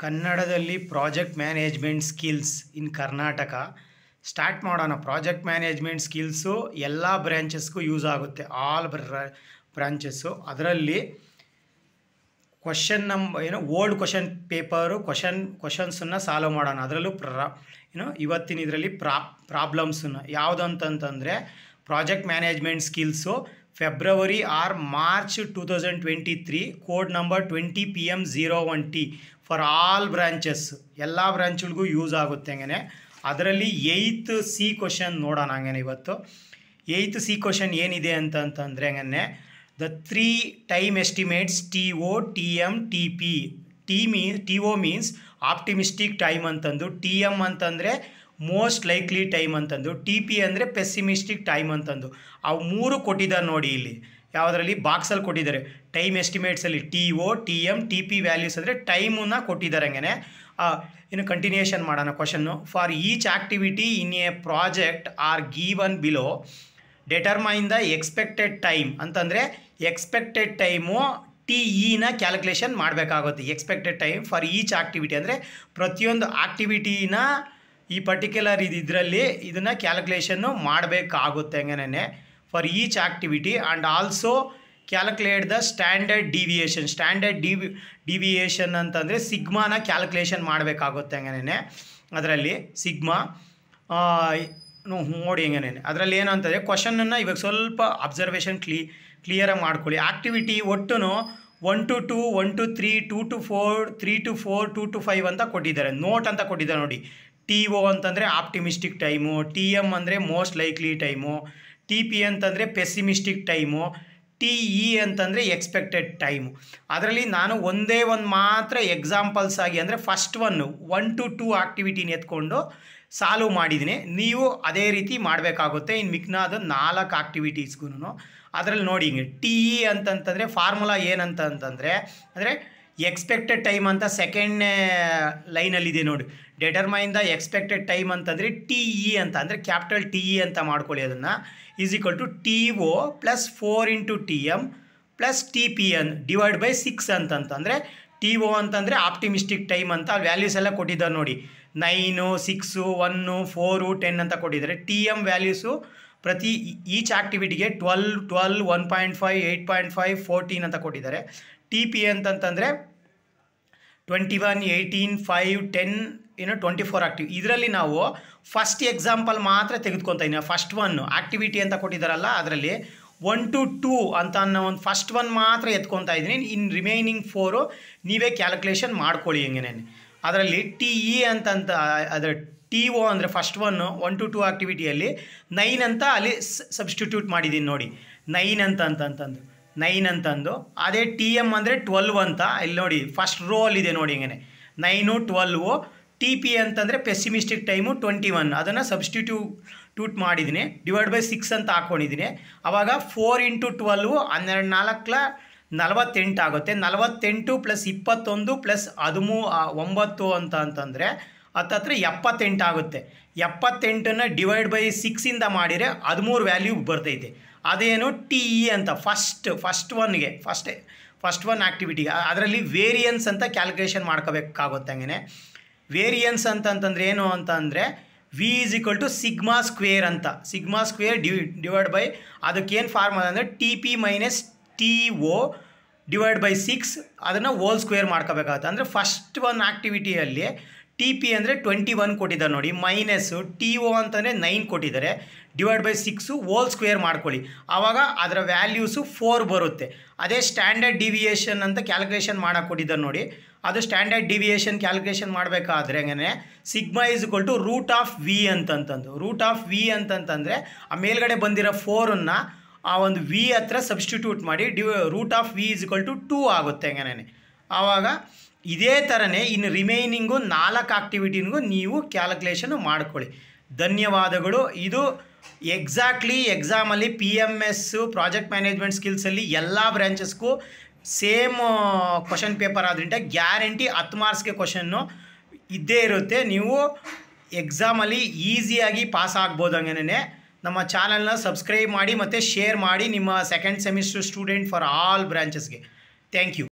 ಕನ್ನಡದಲ್ಲಿ project management skills in Karnataka start ಮಾಡೋಣ. Project management skills ಎಲ್ಲ ಬ್ರ್ಯಾಂಚಸ್ಗೂ ಯೂಸ್ ಆಗುತ್ತೆ, ಆಲ್ ಬ್ರಾಂಚಸ್ಸು. ಅದರಲ್ಲಿ ಓಲ್ಡ್ ಕ್ವಶನ್ ಪೇಪರು ಕ್ವಶನ್ಸನ್ನು ಸಾಲ್ವ್ ಮಾಡೋಣ. ಅದರಲ್ಲೂ ಇವತ್ತಿನ ಇದರಲ್ಲಿ ಪ್ರಾಬ್ಲಮ್ಸನ್ನು ಯಾವುದು ಅಂತಂತಂದರೆ project management skills February or March 2023 code number 20 PM 01T for all branches. ಎಲ್ಲ ಬ್ರಾಂಚ್ಗಳಿಗೂ ಯೂಸ್ ಆಗುತ್ತೆ. ಹಂಗೆ ಅದರಲ್ಲಿ 8th C ಕ್ವಶನ್ ನೋಡೋಣ. ಹಂಗೆ ಇವತ್ತು 8th C ಕ್ವಶನ್ ಏನಿದೆ ಅಂತಂದರೆ ಹಂಗನೆ the 3 time estimates TO TM TP. TO means optimistic time ಅಂತಂದು, TM ಅಂತಂದರೆ ಮೋಸ್ಟ್ ಲೈಕ್ಲಿ ಟೈಮ್ ಅಂತಂದು, TP ಅಂದರೆ ಪೆಸ್ಸಿಮಿಸ್ಟಿಕ್ ಟೈಮ್ ಅಂತಂದು. ಅವು ಮೂರು ಕೊಟ್ಟಿದ್ದಾರೆ ನೋಡಿ ಇಲ್ಲಿ ಯಾವುದರಲ್ಲಿ ಬಾಕ್ಸಲ್ಲಿ ಕೊಟ್ಟಿದ್ದಾರೆ. ಟೈಮ್ ಎಸ್ಟಿಮೇಟ್ಸಲ್ಲಿ TO TM TP ವ್ಯಾಲ್ಯೂಸ್ ಅಂದರೆ ಟೈಮನ್ನು ಕೊಟ್ಟಿದ್ದಾರೆ. ಹಂಗೆ ಇನ್ನು ಕಂಟಿನ್ಯೂಷನ್ ಮಾಡೋಣ ಕ್ವಶನ್ನು. For each activity in a project are given below determine the expected time ಅಂತಂದರೆ ಎಕ್ಸ್ಪೆಕ್ಟೆಡ್ ಟೈಮು TEನ ಕ್ಯಾಲ್ಕುಲೇಷನ್ ಮಾಡಬೇಕಾಗುತ್ತೆ. Expected time for each activity ಅಂದರೆ ಪ್ರತಿಯೊಂದು ಆ್ಯಕ್ಟಿವಿಟೀನ ಈ ಪರ್ಟಿಕ್ಯುಲರ್ ಇದರಲ್ಲಿ ಇದನ್ನು ಕ್ಯಾಲ್ಕುಲೇಷನ್ನು ಮಾಡಬೇಕಾಗುತ್ತೆ. ಹಂಗೇನೆ for each activity and also calculate the standard deviation. Standard deviation ಅಂತಂದರೆ ಸಿಗ್ಮಾನ ಕ್ಯಾಲ್ಕುಲೇಷನ್ ಮಾಡಬೇಕಾಗುತ್ತೆ. ಹಂಗೇನೆ ಅದರಲ್ಲಿ ಸಿಗ್ಮಾ ನೋಡಿ. ಹಂಗೇನೆ ಅದರಲ್ಲಿ ಏನು ಅಂತಂದರೆ ಕ್ವಶನನ್ನು ಇವಾಗ ಸ್ವಲ್ಪ ಅಬ್ಸರ್ವೇಷನ್ ಕ್ಲಿಯರಾಗಿ ಮಾಡ್ಕೊಳ್ಳಿ. ಆ್ಯಕ್ಟಿವಿಟಿ ಒಟ್ಟು 1 to 2, 1 to 3, 2 to 4, 3 to 4, 2 to 5 ಅಂತ ಕೊಟ್ಟಿದ್ದಾರೆ. ನೋಟ್ ಅಂತ ಕೊಟ್ಟಿದ್ದಾರೆ ನೋಡಿ. TO ಅಂತಂದರೆ ಆಪ್ಟಿಮಿಸ್ಟಿಕ್ ಟೈಮು, TM ಅಂದರೆ ಮೋಸ್ಟ್ ಲೈಕ್ಲಿ ಟೈಮು, TP ಅಂತಂದರೆ ಪೆಸ್ಸಿಮಿಸ್ಟಿಕ್ ಟೈಮು, TE ಅಂತಂದರೆ ಎಕ್ಸ್ಪೆಕ್ಟೆಡ್ ಟೈಮು. ಅದರಲ್ಲಿ ನಾನು ಒಂದೇ ಮಾತ್ರ ಎಕ್ಸಾಂಪಲ್ಸ್ ಆಗಿ ಅಂದರೆ ಫಸ್ಟ್ 1 to 2 ಆ್ಯಕ್ಟಿವಿಟಿನ ಎತ್ಕೊಂಡು ಸಾಲ್ವ್ ಮಾಡಿದ್ದೀನಿ. ನೀವು ಅದೇ ರೀತಿ ಮಾಡಬೇಕಾಗುತ್ತೆ. ಇನ್ನು ಮಿಕ್ನಾದ 4 ಆ್ಯಕ್ಟಿವಿಟೀಸ್ಗೂ ಅದರಲ್ಲಿ ನೋಡಿ. ಹಿಂಗೆ TE ಅಂತಂತಂದರೆ ಫಾರ್ಮುಲಾ ಏನಂತಂದರೆ ಅಂದರೆ ಎಕ್ಸ್ಪೆಕ್ಟೆಡ್ ಟೈಮ್ ಅಂತ ಸೆಕೆಂಡ್ನೇ ಲೈನಲ್ಲಿದೆ ನೋಡಿ. ಡೆಟರ್ಮೈನ್ ದ ಎಕ್ಸ್ಪೆಕ್ಟೆಡ್ ಟೈಮ್ ಅಂತಂದರೆ TE ಅಂತ ಅಂದರೆ ಕ್ಯಾಪಿಟಲ್ TE ಅಂತ ಮಾಡ್ಕೊಳ್ಳಿ. ಅದನ್ನು is equal to TO plus 4 into TM plus TP divide by 6 ಅಂತಂತಂದರೆ TO ಅಂತಂದರೆ ಆಪ್ಟಿಮಿಸ್ಟಿಕ್ ಟೈಮ್ ಅಂತ ವ್ಯಾಲ್ಯೂಸ್ ಎಲ್ಲ ಕೊಟ್ಟಿದ್ದಾರೆ ನೋಡಿ. 9, 6, 1, 4, 10 ಅಂತ ಕೊಟ್ಟಿದ್ದಾರೆ. TM ವ್ಯಾಲ್ಯೂಸು ಪ್ರತಿ ಈಚ್ ಆ್ಯಕ್ಟಿವಿಟಿಗೆ 12, 1.5, 8.5, 14 ಅಂತ ಕೊಟ್ಟಿದ್ದಾರೆ. TP ಅಂತಂತಂದರೆ 21, 18, 5, 10, 24 ಆ್ಯಕ್ಟಿವ್. ಇದರಲ್ಲಿ ನಾವು ಫಸ್ಟ್ ಎಕ್ಸಾಂಪಲ್ ಮಾತ್ರ ತೆಗೆದುಕೊತಾ ಇದ್ದೀನಿ. ಫಸ್ಟ್ 1 ಆ್ಯಕ್ಟಿವಿಟಿ ಅಂತ ಕೊಟ್ಟಿದ್ದಾರಲ್ಲ ಅದರಲ್ಲಿ 1 to 2 ಅಂತ ಅನ್ನೋ ಒಂದು ಫಸ್ಟ್ 1 ಮಾತ್ರ ಎತ್ಕೊತಾ ಇದ್ದೀನಿ. ಇನ್ನು ರಿಮೈನಿಂಗ್ 4 ನೀವೇ ಕ್ಯಾಲ್ಕುಲೇಷನ್ ಮಾಡ್ಕೊಳ್ಳಿ. ಹೆಂಗೇನೆ ಅದರಲ್ಲಿ TE ಅಂತಂತ ಅದರ TO ಅಂದರೆ ಫಸ್ಟ್ 1 to 2 ಆ್ಯಕ್ಟಿವಿಟಿಯಲ್ಲಿ 9 ಅಂತ ಅಲ್ಲಿ ಸಬ್ಸ್ಟಿಟ್ಯೂಟ್ ಮಾಡಿದ್ದೀನಿ ನೋಡಿ. 9 ಅಂತಂದು 9 ಅಂತಂದು. ಅದೇ TM ಅಂದರೆ 12 ಅಂತ ಇಲ್ಲಿ ನೋಡಿ ಫಸ್ಟ್ ರೋ ಅಲ್ಲಿದೆ ನೋಡಿ. ಹಿಂಗೆ 9, 12. TP ಅಂತಂದರೆ ಪೆಸ್ಸಿಮಿಸ್ಟಿಕ್ ಟೈಮು 21. ಅದನ್ನು ಸಬ್ಸ್ಟಿಟ್ಯೂಟ್ ಮಾಡಿದ್ದೀನಿ. ಡಿವೈಡ್ ಬೈ 6 ಅಂತ ಹಾಕ್ಕೊಂಡಿದ್ದೀನಿ. ಆವಾಗ 4 into 12 12 48 ಆಗುತ್ತೆ. 48 ಪ್ಲಸ್ 21 ಪ್ಲಸ್ 9 ಅಂತಂದರೆ ಹತ್ತತ್ರ 78 ಆಗುತ್ತೆ. 78ನ್ನು ಡಿವೈಡ್ ಬೈ 6ಇಂದ ಮಾಡಿದರೆ 13 ವ್ಯಾಲ್ಯೂ ಬರ್ತೈತೆ. ಅದೇನು TE ಅಂತ ಫಸ್ಟ್ 1ಗೆ ಫಸ್ಟ್ 1 ಆ್ಯಕ್ಟಿವಿಟಿಗೆ. ಅದರಲ್ಲಿ ವೇರಿಯನ್ಸ್ ಅಂತ ಕ್ಯಾಲ್ಕುಲೇಷನ್ ಮಾಡ್ಕೋಬೇಕಾಗುತ್ತೆ. ಹಂಗೆ ವೇರಿಯನ್ಸ್ ಅಂತಂತಂದರೆ ಏನು ಅಂತಂದರೆ V is equal to sigma square ಅಂತ. ಸಿಗ್ಮಾ ಸ್ಕ್ವೇರ್ ಡಿವೈಡ್ ಬೈ ಅದಕ್ಕೇನು ಫಾರ್ಮುಲಾ ಅಂದರೆ TP minus TO divide by 6 ಅದನ್ನು ಹೋಲ್ ಸ್ಕ್ವೇರ್ ಮಾಡ್ಕೋಬೇಕಾಗುತ್ತೆ. ಅಂದರೆ ಫಸ್ಟ್ 1 ಆ್ಯಕ್ಟಿವಿಟಿಯಲ್ಲಿ TP ಅಂದರೆ 21 ಕೊಟ್ಟಿದ್ದಾರೆ ನೋಡಿ, ಮೈನಸ್ಸು TO ಅಂತಂದರೆ 9 ಕೊಟ್ಟಿದ್ದಾರೆ, ಡಿವೈಡ್ ಬೈ 6 ಹೋಲ್ ಸ್ಕ್ವೇರ್ ಮಾಡ್ಕೊಳ್ಳಿ. ಆವಾಗ ಅದರ ವ್ಯಾಲ್ಯೂಸು 4 ಬರುತ್ತೆ. ಅದೇ ಸ್ಟ್ಯಾಂಡರ್ಡ್ ಡಿವಿಯೇಷನ್ ಅಂತ ಕ್ಯಾಲ್ಕುಲೇಷನ್ ಮಾಡೋಕೆ ಕೊಟ್ಟಿದ್ದಾರೆ ನೋಡಿ. ಅದು ಸ್ಟ್ಯಾಂಡರ್ಡ್ ಡಿವಿಯೇಷನ್ ಕ್ಯಾಲ್ಕುಲೇಷನ್ ಮಾಡಬೇಕಾದ್ರೆ ಹಂಗೆ sigma is equal to root of V ಅಂತಂತಂದು. ರೂಟ್ ಆಫ್ V ಅಂತಂತಂದರೆ ಆ ಮೇಲ್ಗಡೆ ಬಂದಿರೋ 4ಅನ್ನು ಆ ಒಂದು V ಹತ್ರ ಸಬ್ಸ್ಟಿಟ್ಯೂಟ್ ಮಾಡಿ root of V is equal to 2 ಆಗುತ್ತೆ. ಹಂಗೆ ಆವಾಗ ಇದೇ ಥರನೇ ಇನ್ನು ರಿಮೈನಿಂಗು 4 ಆ್ಯಕ್ಟಿವಿಟಿನಿಗೂ ನೀವು ಕ್ಯಾಲ್ಕುಲೇಷನ್ ಮಾಡ್ಕೊಳ್ಳಿ. ಧನ್ಯವಾದಗಳು. ಇದು ಎಕ್ಸಾಕ್ಟ್ಲಿ ಎಕ್ಸಾಮಲ್ಲಿ PMS ಪ್ರಾಜೆಕ್ಟ್ ಮ್ಯಾನೇಜ್ಮೆಂಟ್ ಸ್ಕಿಲ್ಸಲ್ಲಿ ಎಲ್ಲ ಬ್ರ್ಯಾಂಚಸ್ಗೂ ಸೇಮ್ ಕ್ವಶನ್ ಪೇಪರ್ ಆದ್ದರಿಂದ ಗ್ಯಾರಂಟಿ 10 ಮಾರ್ಕ್ಸ್ಗೆ ಕ್ವಶನ್ನು ಇದ್ದೇ ಇರುತ್ತೆ. ನೀವು ಎಕ್ಸಾಮಲ್ಲಿ ಈಸಿಯಾಗಿ ಪಾಸ್ ಆಗ್ಬೋದು. ಹಂಗೇನೆ ನಮ್ಮ ಚಾನಲ್ನ ಸಬ್ಸ್ಕ್ರೈಬ್ ಮಾಡಿ ಮತ್ತು ಶೇರ್ ಮಾಡಿ ನಿಮ್ಮ second semester student for all ಬ್ರಾಂಚಸ್ಗೆ. Thank you.